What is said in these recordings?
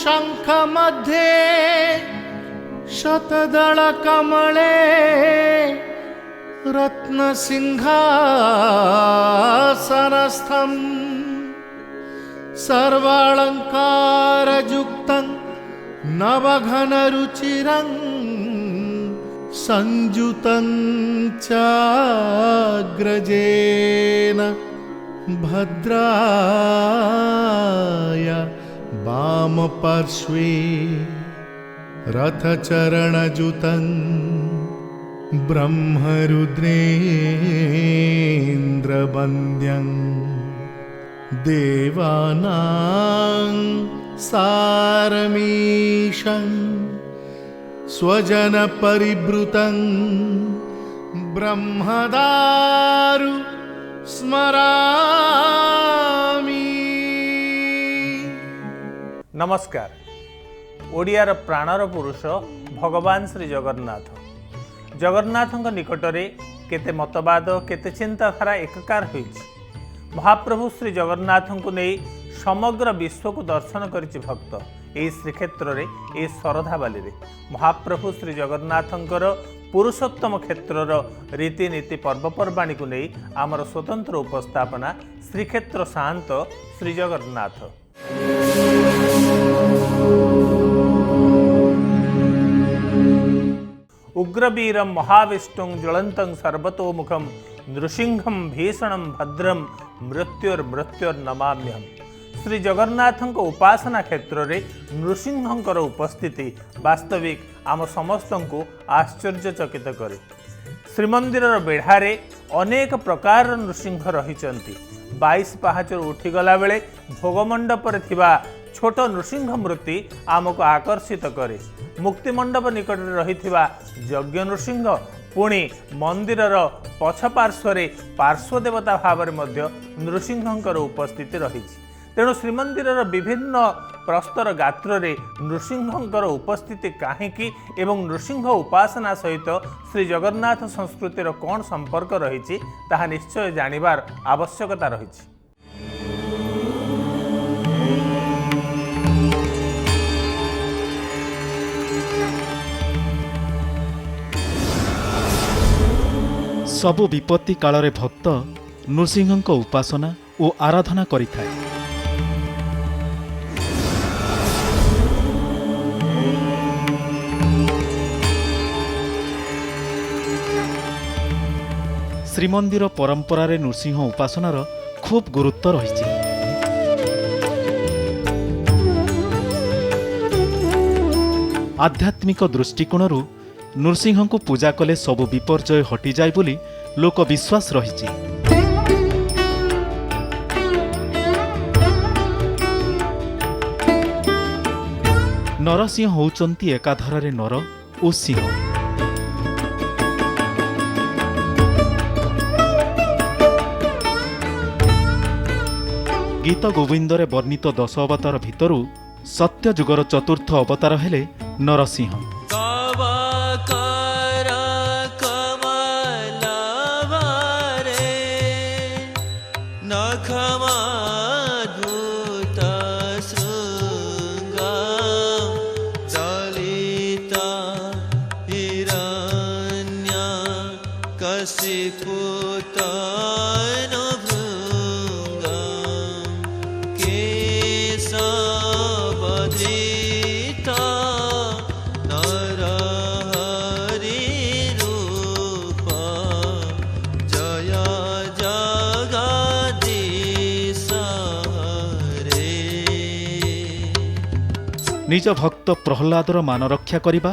शंख मध्ये शतदल कमले रत्नसिंहासनस्थं सर्वालंकारयुक्तं नवघनरुचिरं संयुतं चाग्रजेन भद्राय वामपार्श्वे रथचरणयुतं ब्रह्मरुद्रेन्द्रवन्द्यं देवानां सारमीशं स्वजनपरिवृतं ब्रह्मदारु स्मरामि। नमस्कार। ओडियार प्राणर पुरुष भगवान श्री जगन्नाथ जगन्नाथ निकटरे केते मतवाद केते चिंताधारा एकाकार होइछि। महाप्रभु श्री जगन्नाथ को नहीं समग्र विश्व को दर्शन करिछि भक्त। यही श्रीक्षेत्र रे ए शरधाबाली रे महाप्रभु श्री जगन्नाथंकर पुरुषोत्तम क्षेत्रर रीतिनीति पर्वपर्वाणी को नहीं आमर स्वतंत्र उपस्थापना श्रीक्षेत्र शांत श्री जगन्नाथ। उग्रवीरं महाविष्णुं ज्वलन्तं सर्वतोमुखं नृसिंहं भीषणं भद्रं मृत्युर्नमाम्यहम्। श्री जगन्नाथं उपासना क्षेत्र रे नृसिंहंकर उपस्थिति वास्तविक आम समस्त को आश्चर्यचकित करे। श्रीमंदिर बेढ़ारे अनेक प्रकार नृसिंह रही 22 पहाचर उठीगला बेले भोगमंडप छोट नृसिंह मूर्ति आमको आकर्षित करे। मुक्तिमंडप निकट रही यज्ञ नृसिंह पुणी मंदिरर पछपार्श्वरे पार्श्वदेवता भाव में नृसिंहंकर उपस्थिति रही। तेणु श्रीमंदिरर विभिन्न प्रस्तर गात्र रे नृसिंहंकर उपस्थिति काहीकि एवं नृसिंह उपासना सहित श्री जगन्नाथ संस्कृतिर कौन संपर्क रही ताहा निश्चय जानिबार आवश्यकता रही। सबु विपत्ति कालरे भक्त नृसिंहंक उपासना और आराधना करिथाए। श्रीमंदिर परंपरा रे नृसिंह उपासनार खूब गुरुत्व रही। आध्यात्मिक दृष्टिकोणरू नृसिंह को पूजा कले सबु विपर्जय हटि जाए बोली लोक विश्वास रही। नरसिंह होउचंती एकाधारे नर और सिंह। गीत गोविंदरे वर्णित 10 अवतार भितरु सत्ययुगर चतुर्थ अवतार हेले नरसिंह। निज भक्त प्रहलादर मान रक्षा करिबा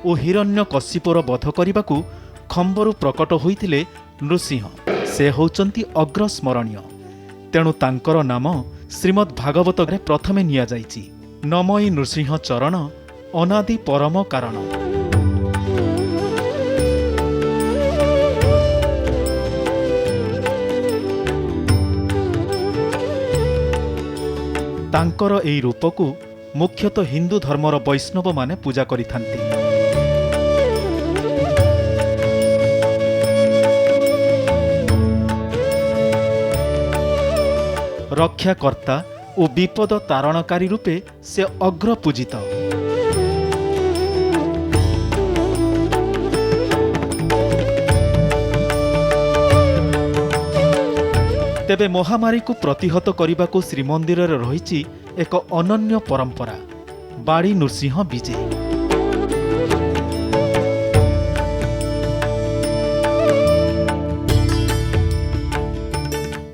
और हिरण्य कश्यपर वध करने को खंबरु प्रकट होइतिले नृसिंह। से होउचंती अग्रस्मरणीय। तेणु तांकर नाम श्रीमद् भागवत रे प्रथमे निया जाइछि। नमई नृसिंह चरण अनादि परम कारण। तांकर एई रूपको मुख्यतः हिंदू धर्मर वैष्णव माने पूजा करिथांती। रक्षाकर्ता ଓ ବିପଦ ତାରଣକାରୀ ରୂପେ ସେ ଅଗ୍ରପୂଜିତ। ତେବେ ମହାମାରୀକୁ ପ୍ରତିହତ କରିବାକୁ ଶ୍ରୀମନ୍ଦିରରେ ରହିଛି ଏକ ଅନନ୍ୟ ପରମ୍ପରା, ବାଡ଼ି ନୃସିଂହ ବିଜେ।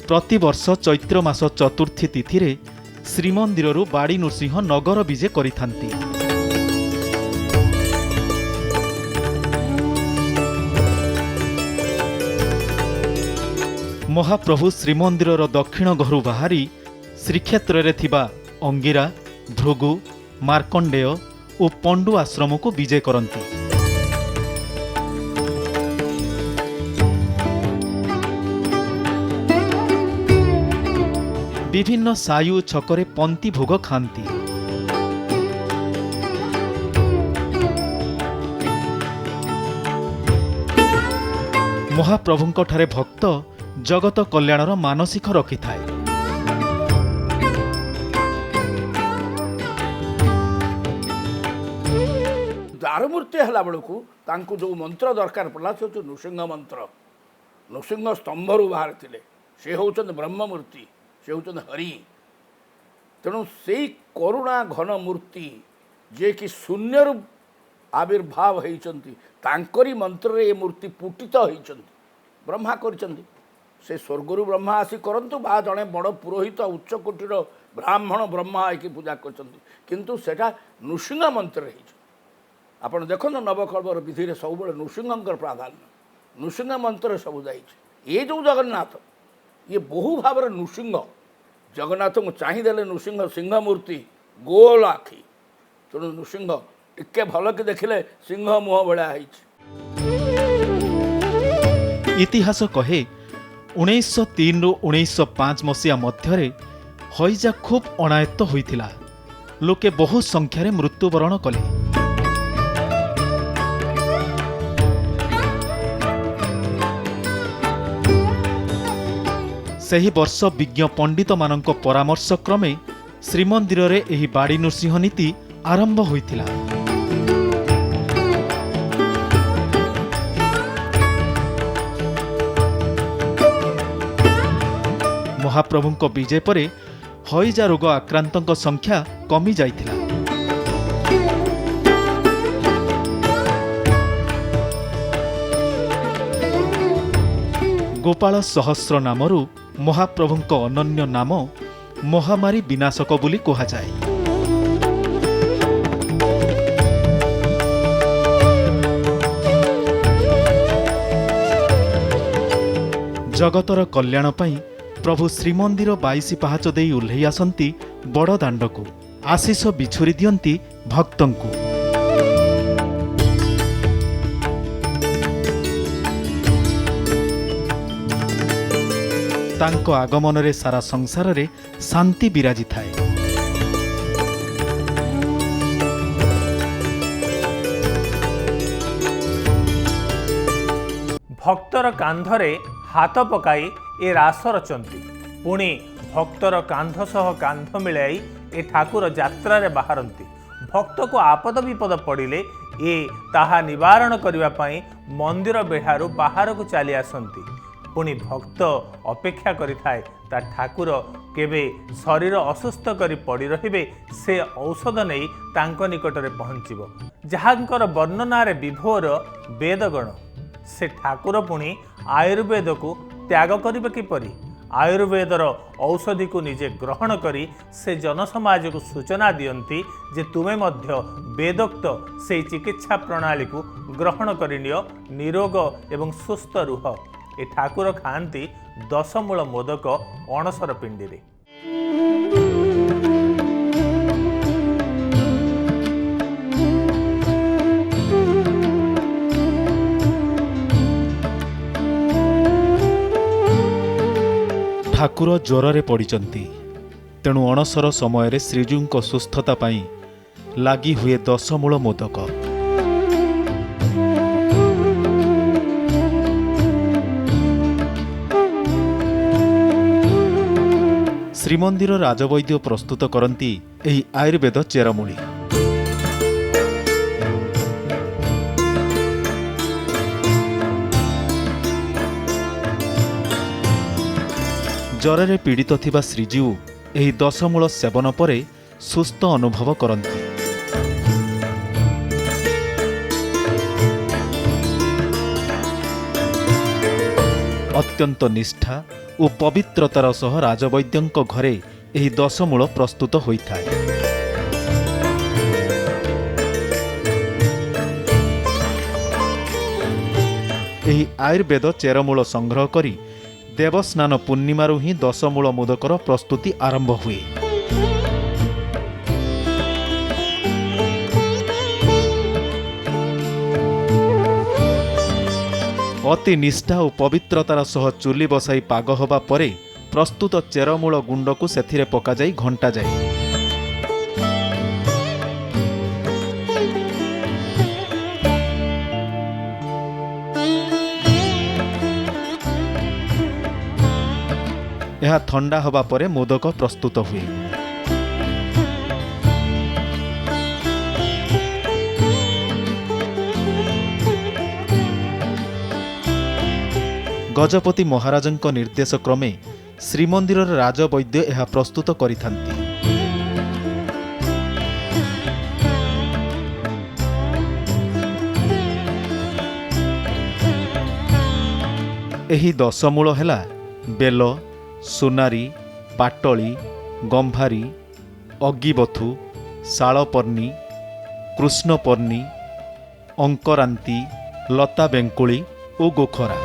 ପ୍ରତିବର୍ଷ ଚୈତ୍ର ମାସ ଚତୁର୍ଥୀ ତିଥିରେ ଶ୍ରୀମନ୍ଦିରରୁ ବାଡ଼ି ନୃସିଂହ ନଗର ବିଜେ କରିଥାନ୍ତି। ମହାପ୍ରଭୁ ଶ୍ରୀମନ୍ଦିରର ଦକ୍ଷିଣ ଘରୁ ବାହାରି ଶ୍ରୀକ୍ଷେତ୍ରରେ ଥିବା ଅଙ୍ଗିରା, ଭୃଗୁ, ମାର୍କଣ୍ଡେୟ ଓ ପଣ୍ଡୁ ଆଶ୍ରମକୁ ବିଜେ କରନ୍ତି। ବିଭିନ୍ନ ସାୟୁ ଛକରେ ପନ୍ତି ଭୋଗ ଖାଆନ୍ତି। ମହାପ୍ରଭୁଙ୍କଠାରେ ଭକ୍ତ ଜଗତ କଲ୍ୟାଣର ମାନସିକ ରଖିଥାଏ। ଦାରୁମୂର୍ତ୍ତି ହେଲା ବେଳକୁ ତାଙ୍କୁ ଯେଉଁ ମନ୍ତ୍ର ଦରକାର ପଡ଼ିଲା ସେ ହେଉଛି ନୃସିଂହ ମନ୍ତ୍ର। ନୃସିଂହ ସ୍ତମ୍ଭରୁ ବାହାରିଥିଲେ, ସେ ହେଉଛନ୍ତି ବ୍ରହ୍ମମୂର୍ତ୍ତି, ସେ ହେଉଛନ୍ତି ହରି। ତେଣୁ ସେଇ କରୁଣା ଘନ ମୂର୍ତ୍ତି ଯିଏକି ଶୂନ୍ୟରୁ ଆବିର୍ଭାବ ହେଇଛନ୍ତି, ତାଙ୍କରି ମନ୍ତ୍ରରେ ଏ ମୂର୍ତ୍ତି ପୁଟିତ ହେଇଛନ୍ତି। ବ୍ରହ୍ମା କରିଛନ୍ତି, ସେ ସ୍ୱର୍ଗରୁ ବ୍ରହ୍ମା ଆସି କରନ୍ତୁ ବା ଜଣେ ବଡ଼ ପୁରୋହିତ ଉଚ୍ଚକୋଟୀର ବ୍ରାହ୍ମଣ ବ୍ରହ୍ମା ହେଇକି ପୂଜା କରିଛନ୍ତି, କିନ୍ତୁ ସେଇଟା ନୃସିଂହ ମନ୍ତ୍ରରେ ହେଇଛି। ଆପଣ ଦେଖନ୍ତୁ ନବକଳବର ବିଧିରେ ସବୁବେଳେ ନୃସିଂହଙ୍କର ପ୍ରାଧାନ୍ୟ, ନୃସିଂହ ମନ୍ତ୍ରରେ ସବୁ ଯାଇଛି। ଏ ଯେଉଁ ଜଗନ୍ନାଥ, ଇଏ ବହୁ ଭାବରେ ନୃସିଂହ। ଜଗନ୍ନାଥଙ୍କୁ ଚାହିଁଦେଲେ ନୃସିଂହ ସିଂହ ମୂର୍ତ୍ତି, ଗୋଲ ଆଖି। ତେଣୁ ନୃସିଂହ ଟିକେ ଭଲକି ଦେଖିଲେ ସିଂହ ମୁହଁ ଭଳିଆ ହେଇଛି। ଇତିହାସ କହେ 1903ରୁ 1905 ମସିହା ମଧ୍ୟରେ ହଇଜା ଖୁବ୍ ଅଣାୟତ୍ତ ହୋଇଥିଲା। ଲୋକେ ବହୁ ସଂଖ୍ୟାରେ ମୃତ୍ୟୁବରଣ କଲେ। ସେହି ବର୍ଷ ବିଜ୍ଞ ପଣ୍ଡିତମାନଙ୍କ ପରାମର୍ଶ କ୍ରମେ ଶ୍ରୀମନ୍ଦିରରେ ଏହି ବାଡ଼ି ନୃସିଂହ ନୀତି ଆରମ୍ଭ ହୋଇଥିଲା। ମହାପ୍ରଭୁଙ୍କ ବିଜେ ପରେ ହଇଜା ରୋଗ ଆକ୍ରାନ୍ତଙ୍କ ସଂଖ୍ୟା କମି ଯାଇଥିଲା। ଗୋପାଳ ସହସ୍ର ନାମରୁ ମହାପ୍ରଭୁଙ୍କ ଅନନ୍ୟ ନାମ ମହାମାରୀ ବିନାଶକ ବୋଲି କୁହାଯାଏ। ଜଗତର କଲ୍ୟାଣ ପାଇଁ ପ୍ରଭୁ ଶ୍ରୀମନ୍ଦିର 22 ପାହାଚ ଦେଇ ଓହ୍ଲେଇ ଆସନ୍ତି ବଡ଼ଦାଣ୍ଡକୁ, ଆଶିଷ ବିଛୁରି ଦିଅନ୍ତି ଭକ୍ତଙ୍କୁ। ତାଙ୍କ ଆଗମନରେ ସାରା ସଂସାରରେ ଶାନ୍ତି ବିରାଜିଥାଏ। ଭକ୍ତର କାନ୍ଧରେ ହାତ ପକାଇ ଏ ରାସ ରଚନ୍ତି। ପୁଣି ଭକ୍ତର କାନ୍ଧ ସହ କାନ୍ଧ ମିଳାଇ ଏ ଠାକୁର ଯାତ୍ରାରେ ବାହାରନ୍ତି। ଭକ୍ତକୁ ଆପଦ ବିପଦ ପଡ଼ିଲେ ଏ ତାହା ନିବାରଣ କରିବା ପାଇଁ ମନ୍ଦିର ବେଢ଼ାରୁ ବାହାରକୁ ଚାଲି ଆସନ୍ତି। ପୁଣି ଭକ୍ତ ଅପେକ୍ଷା କରିଥାଏ ତା ଠାକୁର କେବେ ଶରୀର ଅସୁସ୍ଥ କରି ପଡ଼ି ରହିବେ, ସେ ଔଷଧ ନେଇ ତାଙ୍କ ନିକଟରେ ପହଞ୍ଚିବ। ଯାହାଙ୍କର ବର୍ଣ୍ଣନାରେ ବିଭୋର ବେଦଗଣ, ସେ ଠାକୁର ପୁଣି ଆୟୁର୍ବେଦକୁ ତ୍ୟାଗ କରିବେ କିପରି? ଆୟୁର୍ବେଦର ଔଷଧିକୁ ନିଜେ ଗ୍ରହଣ କରି ସେ ଜନସମାଜକୁ ସୂଚନା ଦିଅନ୍ତି ଯେ ତୁମେ ମଧ୍ୟ ବେଦୋକ୍ତ ସେହି ଚିକିତ୍ସା ପ୍ରଣାଳୀକୁ ଗ୍ରହଣ କରିନିଅ, ନିରୋଗ ଏବଂ ସୁସ୍ଥ ରୁହ। ଏ ଠାକୁର ଖାଆନ୍ତି 10 ମୂଳ ମୋଦକ ଅଣସର ପିଣ୍ଡିରେ। ଠାକୁର ଜ୍ୱରରେ ପଡ଼ିଛନ୍ତି, ତେଣୁ ଅଣସର ସମୟରେ ଶ୍ରୀଜୀଉଙ୍କ ସୁସ୍ଥତା ପାଇଁ ଲାଗି ହୁଏ 10 ମୂଳ ମୋଦକ। ଶ୍ରୀମନ୍ଦିର ରାଜବୈଦ୍ୟ ପ୍ରସ୍ତୁତ କରନ୍ତି ଏହି ଆୟୁର୍ବେଦ ଚେରମୂଳି। ଜ୍ୱରରେ ପୀଡ଼ିତ ଥିବା ଶ୍ରୀଜୀଉ ଏହି ଦଶମୂଳ ସେବନ ପରେ ସୁସ୍ଥ ଅନୁଭବ କରନ୍ତି। ଅତ୍ୟନ୍ତ ନିଷ୍ଠା ଓ ପବିତ୍ରତାର ସହ ରାଜବୈଦ୍ୟଙ୍କ ଘରେ ଏହି ଦଶମୂଳ ପ୍ରସ୍ତୁତ ହୋଇଥାଏ। ଏହି ଆୟୁର୍ବେଦ ଚେରମୂଳ ସଂଗ୍ରହ କରି ଦେବସ୍ନାନ ପୂର୍ଣ୍ଣିମାରୁ ହିଁ ଦଶମୂଳ ମୋଦକର ପ୍ରସ୍ତୁତି ଆରମ୍ଭ ହୁଏ। ଅତି ନିଷ୍ଠା ଓ ପବିତ୍ରତାର ସହ ଚୁଲି ବସାଇ ପାଗ ହେବା ପରେ ପ୍ରସ୍ତୁତ ଚେରମୂଳ ଗୁଣ୍ଡକୁ ସେଥିରେ ପକାଯାଇ ଘଣ୍ଟାଯାଏ। ଏହା ଥଣ୍ଡା ହେବା ପରେ ମୋଦକ ପ୍ରସ୍ତୁତ ହୁଏ। ଗଜପତି ମହାରାଜଙ୍କ ନିର୍ଦ୍ଦେଶ କ୍ରମେ ଶ୍ରୀମନ୍ଦିରର ରାଜବୈଦ୍ୟ ଏହା ପ୍ରସ୍ତୁତ କରିଥାନ୍ତି। ଏହି ଦଶମୂଳ ହେଲା ବେଲ, ସୁନାରୀ, ପାଟଳି, ଗମ୍ଭାରୀ, ଅଗିବଥୁ, ଶାଳପର୍ଣ୍ଣି, କୃଷ୍ଣପର୍ଣ୍ଣି, ଅଙ୍କରାନ୍ତି, ଲତା ବେଙ୍କୁଳି ଓ ଗୋଖରା।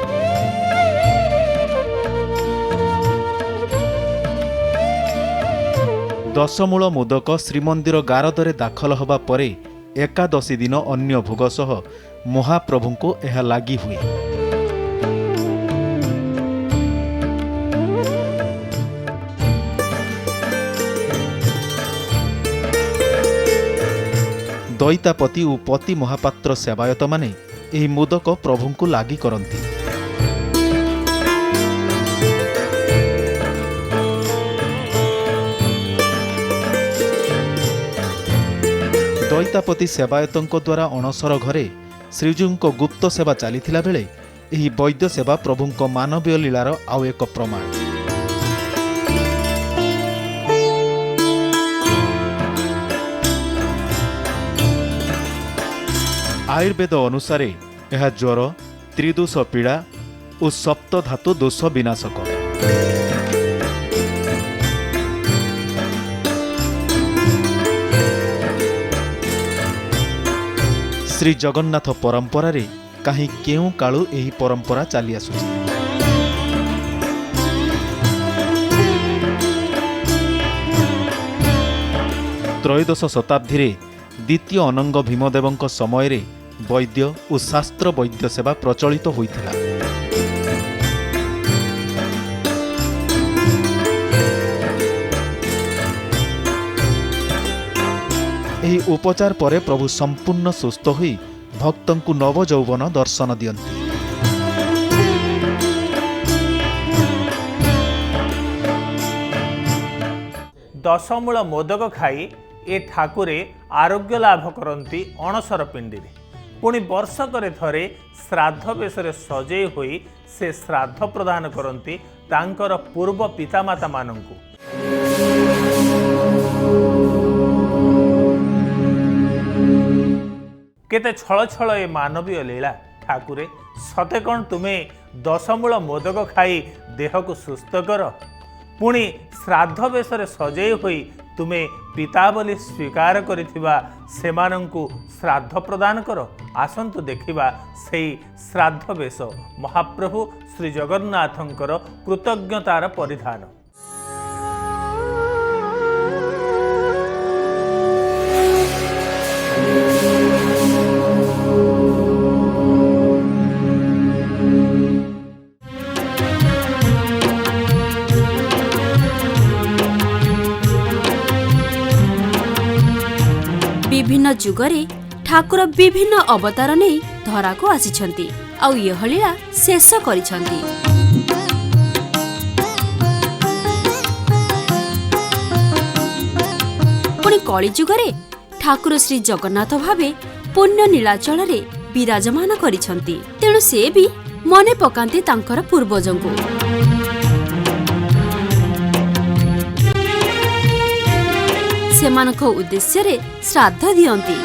ଦଶମୂଳ ମୋଦକ ଶ୍ରୀମନ୍ଦିର ଗାରଦରେ ଦାଖଲ ହେବା ପରେ ଏକାଦଶୀ ଦିନ ଅନ୍ୟ ଭୋଗ ସହ ମହାପ୍ରଭୁଙ୍କୁ ଏହା ଲାଗି ହୁଏ। ଦଇତାପତି ଓ ପତି ମହାପାତ୍ର ସେବାୟତମାନେ ଏହି ମୋଦକ ପ୍ରଭୁଙ୍କୁ ଲାଗି କରନ୍ତି। ଦଇତାପତି ସେବାୟତଙ୍କ ଦ୍ୱାରା ଅଣସର ଘରେ ଶ୍ରୀଜୀଉଙ୍କ ଗୁପ୍ତ ସେବା ଚାଲିଥିଲା ବେଳେ ଏହି ବୈଦ୍ୟ ସେବା ପ୍ରଭୁଙ୍କ ମାନବୀୟ ଲୀଳାର ଆଉ ଏକ ପ୍ରମାଣ। ଆୟୁର୍ବେଦ ଅନୁସାରେ ଏହା ଜ୍ୱର, ତ୍ରିଦୋଷ ପୀଡ଼ା ଓ ସପ୍ତଧାତୁ ଦୋଷ ବିନାଶକ। ଶ୍ରୀ ଜଗନ୍ନାଥ ପରମ୍ପରାରେ କାହିଁ କେଉଁ କାଳୁ ଏହି ପରମ୍ପରା ଚାଲି ଆସୁଛି। ତ୍ରୟୋଦଶ ଶତାବ୍ଦୀରେ ଦ୍ୱିତୀୟ ଅନଙ୍ଗ ଭୀମଦେବଙ୍କ ସମୟରେ ବୈଦ୍ୟ ଓ ଶାସ୍ତ୍ର ବୈଦ୍ୟ ସେବା ପ୍ରଚଳିତ ହୋଇଥିଲା। ଏହି ଉପଚାର ପରେ ପ୍ରଭୁ ସମ୍ପୂର୍ଣ୍ଣ ସୁସ୍ଥ ହୋଇ ଭକ୍ତଙ୍କୁ ନବଯୌବନ ଦର୍ଶନ ଦିଅନ୍ତି। ଦଶମୂଳ ମୋଦକ ଖାଇ ଏ ଠାକୁରେ ଆରୋଗ୍ୟ ଲାଭ କରନ୍ତି ଅଣସର ପିଣ୍ଡିରେ। ପୁଣି ବର୍ଷକରେ ଥରେ ଶ୍ରାଦ୍ଧ ବେଶରେ ସଜେଇ ହୋଇ ସେ ଶ୍ରାଦ୍ଧ ପ୍ରଦାନ କରନ୍ତି ତାଙ୍କର ପୂର୍ବ ପିତାମାତାମାନଙ୍କୁ। କେତେ ଛଳ ଛଳ ଏ ମାନବୀୟ ଲୀଳା। ଠାକୁରେ ସତେ କ'ଣ ତୁମେ ଦଶମୂଳ ମୋଦକ ଖାଇ ଦେହକୁ ସୁସ୍ଥ କର, ପୁଣି ଶ୍ରାଦ୍ଧ ବେଶରେ ସଜେଇ ହୋଇ ତୁମେ ପିତା ବୋଲି ସ୍ୱୀକାର କରିଥିବା ସେମାନଙ୍କୁ ଶ୍ରାଦ୍ଧ ପ୍ରଦାନ କର। ଆସନ୍ତୁ ଦେଖିବା ସେହି ଶ୍ରାଦ୍ଧ ବେଶ, ମହାପ୍ରଭୁ ଶ୍ରୀ ଜଗନ୍ନାଥଙ୍କର କୃତଜ୍ଞତାର ପରିଧାନ। ବିଭିନ୍ନ ଯୁଗରେ ଠାକୁର ବିଭିନ୍ନ ଅବତାର ନେଇ ଧରାକୁ ଆସିଛନ୍ତି ଆଉ ଇହ ଲୀଳା ଶେଷ କରିଛନ୍ତି। पुणी कलिजुगरे ठाकुर श्री जगन्नाथ भावे पुण्य नीलाचल विराजमान करिसंती। तेणु से भी मने पकांती तांकर पूर्वजंकु। सेमानक उद्देश्य रे श्राद्ध दियंती।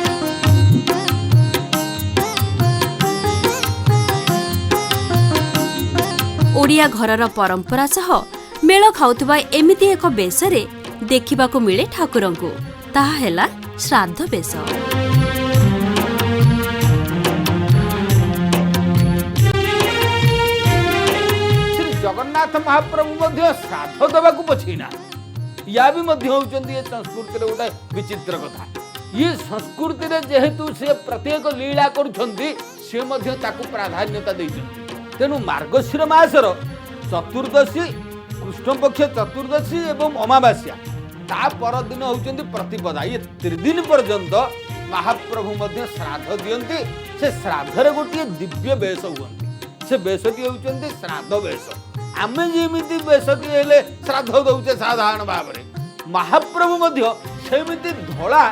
ओडिया घरर परंपरा सह मेल खाउथबा एमिति एक बेशरे देखिबाकू मिले ठाकुरंकु, ताहा हेला श्राद्ध बेश। श्री जगन्नाथ महाप्रभु मध्य श्राद्ध देवाकू पछिना, या भी मध्य होउचंदी ये संस्कृति रे गोटे विचित्र कथा। ये संस्कृति रे जेहेतु से प्रत्येक लीला करुछंती से मध्य ताकू प्राधान्यता दैछंती। तेनु मार्गशीर मासर चतुर्दशी, कृष्ण पक्ष चतुर्दशी एवं अमावास्या ता परदिन होउचंदी प्रतिपदा। ये 3 दिन पर्यंत महाप्रभु मध्य श्राद्ध दियंती। से श्राद्ध रे गोटे दिव्य बेश हुअंती। से बेशटी होउचंदी श्राद्ध बेश। आमे जेमिति बेशटी हेले श्राद्ध दउचे साधारण भाव रे, महाप्रभु मध्य सेमिति धोला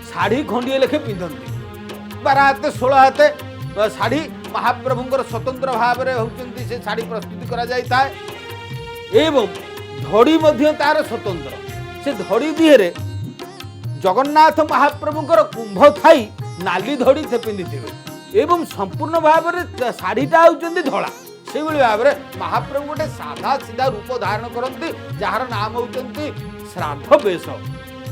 साड़ी खंडिए लेखे पिंधंती। 12 हाते 16 हाते साड़ी महाप्रभुंकर स्वतंत्र भाव रे होउचंती। से साड़ी प्रस्तुति करा जाय ताय एवं धड़ी मध्य तार स्वतंत्र। से धड़ी दिहरे जगन्नाथ महाप्रभुंकर कुंभ थाई नाली धड़ी से पिंधिथिबे एवं संपूर्ण भाव रे साड़ीटा होउचंती धोला। से भाव में महाप्रभु गोटे साधा सीधा रूप धारण करती, जार नाम होउचंती श्राद्ध बेश।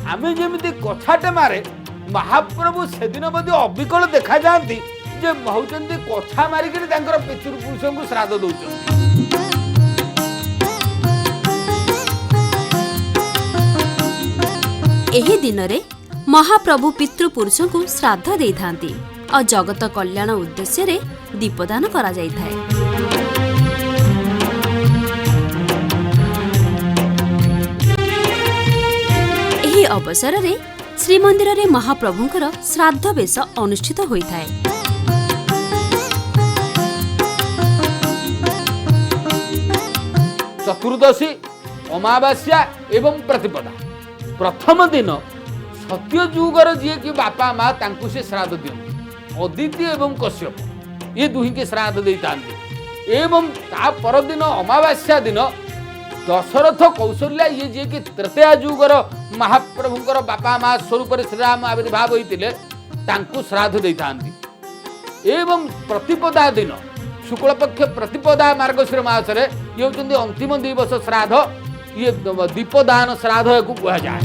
आमे जेमिति कछाटे मारे महाप्रभु से दिन मध्य अविकल देखा जाती जे होउचंती कछा मारिक पितृपुरुष को श्राद्ध दउचंती। एही दिन रे महाप्रभु पितृपुरुष को श्राद्ध देई थांती और जगत कल्याण उद्देश्य रे दीपदान करा जाई थाए। एही अवसर रे श्रीमंदिर रे महाप्रभुंकर श्राद्ध बेश अनुष्ठित होइथाए। चतुर्दशी, अमावास्या एवं प्रतिपदा प्रथम दिन सत्य जुगर जी कि बापा माँ तांकु से श्राद्ध दियंती। अदिति एवं कश्यप ये दुही के श्राद्ध देइतांती। एवं ता परदिन अमावास्या दिन दशरथ कौशल्या ये जे कि तृतीय जुगर महाप्रभुंकर बापा माँ स्वरूप श्रीराम आविर्भाव होइतिले तांकु श्राद्ध देइतांती। एवं प्रतिपदा दिन शुक्ल पक्ष प्रतिपदा मार्गशीर मासरे ये होउचंदी अंतिम दिवस श्राद्ध। ये दीपदान श्राद्ध को कहा जाए।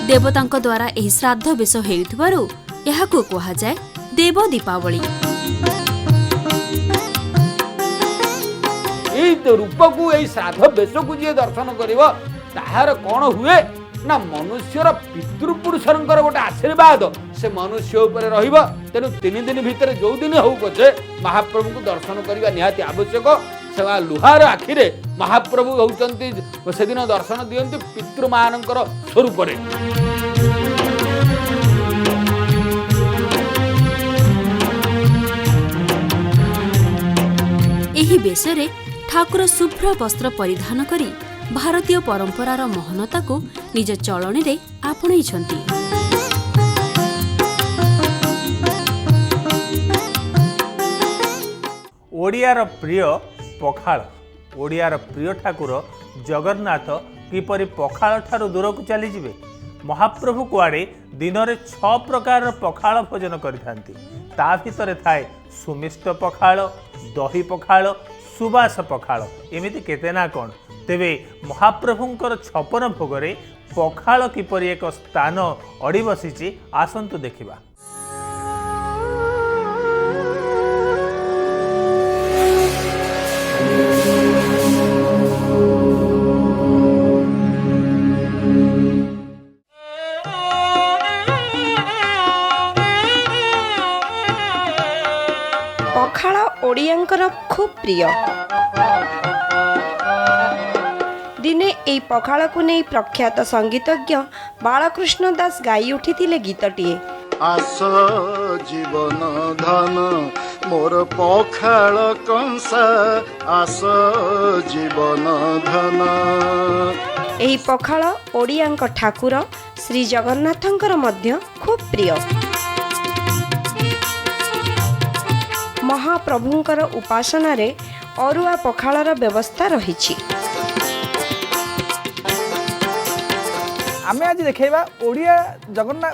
देवतांक द्वारा एही श्राद्ध बेश हेउथिबारु एहाकु कहा जाए देव दीपावली। एई रूप को एई श्राद्ध बेश को जे दर्शन करिवो ताहार कोन हुए ना मनुष्यर पितृपुरुषर गोटे आशीर्वाद से मनुष्य उपरे रहिबो। तेनु 3 दिन भितर जो दिन हो पछे महाप्रभु को दर्शन करबा निहाती आवश्यक। सेवा लुहार आखिरे महाप्रभु होउचंती से दिन दर्शन दियंती पितृमानंकर स्वरूप रे। एही बेशरे ठाकुर शुभ्र वस्त्र परिधान करी भारतीय परंपरार महनता को निज चलनी रे आपणैछंती। ओडियार प्रिय पखाळ, ओडियार प्रिय ठाकुर जगन्नाथ किपरि पखाळ ठारू दूर को चली जिवे। महाप्रभु कुआडे दिन में 6 प्रकार पखाळ भोजन करिथांती। ता भितरे थाए सुमिष्ट पखाळ, दही पखाळ, सुबास पखाळ, एमिति केते ना कोन। तेबे महाप्रभुंकर 56 भोगरे पखाळ किपरि एक स्थान अड़ी बसिछि आसंतु देखिबा। पखाळ ओडियांकर खूब प्रिय। दिने एई पखाळ को नहीं प्रख्यात संगीतज्ञ बालकृष्ण दास गाई उठिथिले गीतटिए। आस जीवन धन मोर पखाल कंसा आस जीवन धन। ଏହି ପଖାଳ ଓଡ଼ିଆଙ୍କ ଠାକୁର ଶ୍ରୀ ଜଗନ୍ନାଥଙ୍କର ମଧ୍ୟ ଖୁବ୍ ପ୍ରିୟ। ମହାପ୍ରଭୁଙ୍କର ଉପାସନାରେ ଅରୁଆ ପଖାଳର ବ୍ୟବସ୍ଥା ରହିଛି। आमे आज देखेबा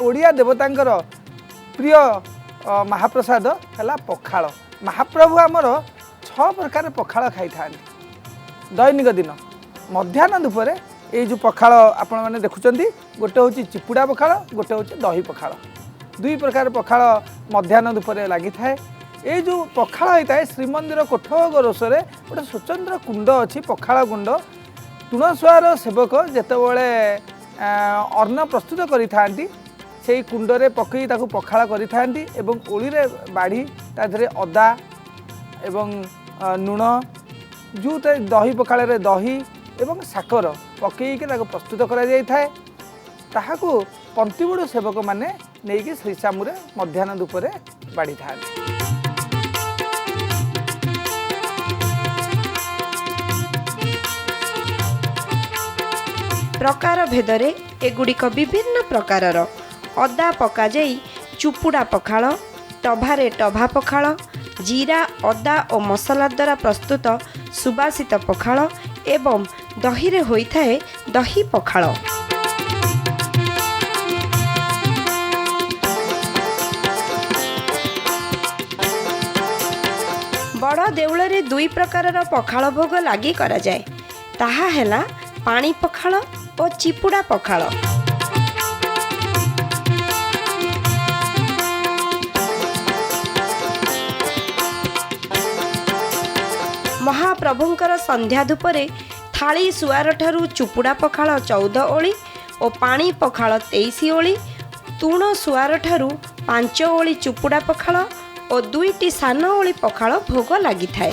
ओडिया देवतांकर प्रिय महाप्रसाद है पखाल। महाप्रभु आमर 6 प्रकार पखाल खाई था दैनिक दिन मध्याह्न दुपरे ये जो पखाल आपण मैंने देखुं गोटे हूँ चिपुड़ा पखाल गोटे हूँ दही पखाल 2 प्रकार पखाल मध्याह्न दुपरे लगी थाए। ये जो पखाल होता है श्रीमंदिर कोठग रोषे गोटे स्वतंत्र कुंड अच्छी पखाल कुंड तुणसुआर सेवक जितेबाला अन्न प्रस्तुत करी से कुंडरे पकई ताकू पखाल करी एवं ओली बाढ़ी ताधरे अदा एवं लुण जो दही पखाल दही एवं साकर पकईके प्रस्तुत करा जाय थाए। ताहाकू पंतिबुड़ सेवक माने नेकी श्रीसामुरे मध्याह्न दुपरे बाड़ी था। प्रकार भेदरे एगुड़िक विभिन्न प्रकारर अदा पका जाई चुपुड़ा पखाल, टभारे टभा पखाल, जीरा अदा और मसला द्वारा प्रस्तुत सुबासित पखाल एवं दहीरे होइथाए दही पखाल। बड़ देउଳରେ 2 प्रकारर पखाल भोग लागी करा जाए। ताहा हैला पानी पखाल और चिपुड़ा पखाल। महाप्रभुंकर संध्या धूपरे थाली सुआर ठारू चुपुड़ा पखाल 14 ओली और पानी पखाल 23 ओली, तुण सुआर ठारू 5 ओली चुपुड़ा पखाल और 2टी सान ओली पखाल भोग लगी थाए।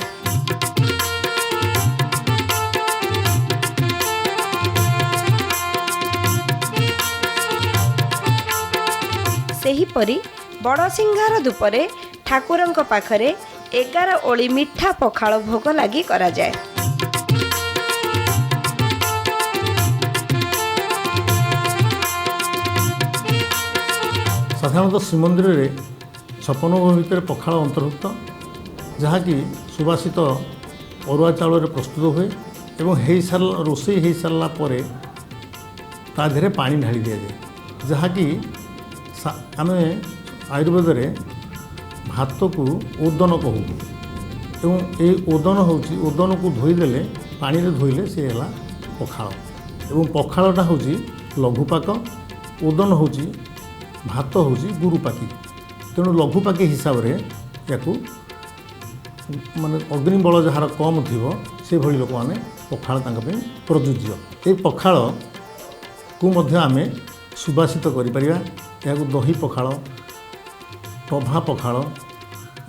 सेहीपरि बड़ सिंगार धूपरे ठाकुरंक पाखरे 11 ओली मिठा पखाल भोग लगी करा जाए। साधारणतः श्रीमंदिर में 56 भोग भितर पखाल अंतर्भुक्त जहाँकि सुबासित अरुआ चाउल प्रस्तुत हुए एवं रोषे हो सारा पर ताधे पानी ढाली दि जाए जहाँकि आम आयुर्वेद में भात को ओदन कहू एवं ये ओदन होची ओदन को धोईदेले पानी रे धोइले से है पखाल एवं पखालटा हूँ लघुपाक ओदन होची भात होची गुरुपाकी तेणु लघुपाकी हिसाब से या माने अग्निबल जार कम थी से भली लोक मैंने पखाल प्रযোज्य। ये पखाल को मध्य आमे सुबासित करिपरिबा या दही पखाल टभा पखाल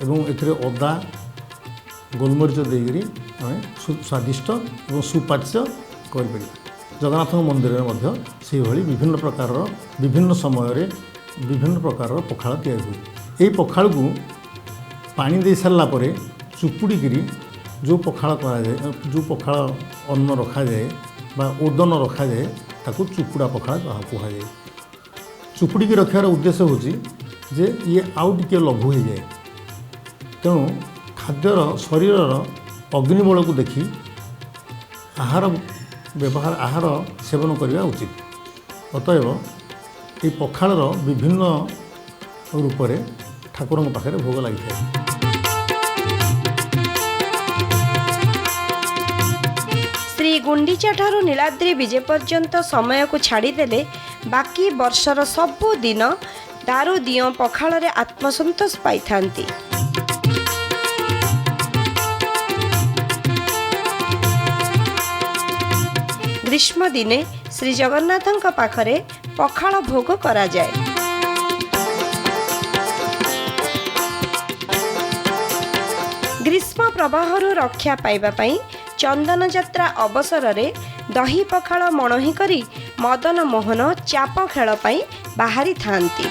एवं एथिरे अदा गोलमरीच देकरी आम स्वादिष्ट और सुपाच्य कर जगन्नाथ मंदिर में मध्य से भली विभिन्न प्रकार विभिन्न समय विभिन्न प्रकार पखाल तैयारी हुए। यही पखाल को पानी दे सारा पर चुपुड़ी जो पखाल कराए जो पखाल अन्न रखा जाए बा ओदन रखा जाए ताको चुपुड़ा पखाल कहुए। चुपुड़ी की रखार उद्देश्य होची जे ये आउ टिके लघु हो जाए तेणु खाद्यर शरीर अग्निबल को देखी आहार व्यवहार आहार सेवन करने उचित। अतएव ये पखाल विभिन्न रूप से ठाकुर पाखे भोग लगी था। श्री गुंडीचा ठारू नीलाद्री विजय पर्यंत समय को छाड़देले बाकी वर्षर सबु दिन दारू दियो पखाल रे आत्मसंतोष पाई थांती। ग्रीष्म दिने श्री जगन्नाथंक पाखरे पखाल भोग करा जाए। ग्रीष्म प्रवाहरु रक्षा पाइबा पई चंदन यात्रा अवसर रे दही पखाल मणही करी मदन मोहन चाप खेल पाई बाहरी थांती।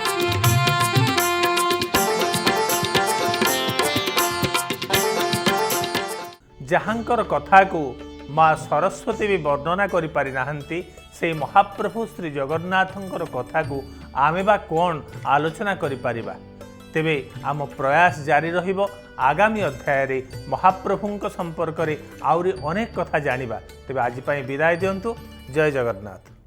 ଯାହାଙ୍କର କଥାକୁ ମା ସରସ୍ୱତୀ ବି ବର୍ଣ୍ଣନା କରିପାରି ନାହାନ୍ତି ସେଇ ମହାପ୍ରଭୁ ଶ୍ରୀ ଜଗନ୍ନାଥଙ୍କର କଥାକୁ ଆମେ ବା କ'ଣ ଆଲୋଚନା କରିପାରିବା। ତେବେ ଆମ ପ୍ରୟାସ ଜାରି ରହିବ। ଆଗାମୀ ଅଧ୍ୟାୟରେ ମହାପ୍ରଭୁଙ୍କ ସମ୍ପର୍କରେ ଆହୁରି ଅନେକ କଥା ଜାଣିବା। ତେବେ ଆଜି ପାଇଁ ବିଦାୟ ଦିଅନ୍ତୁ। ଜୟ ଜଗନ୍ନାଥ।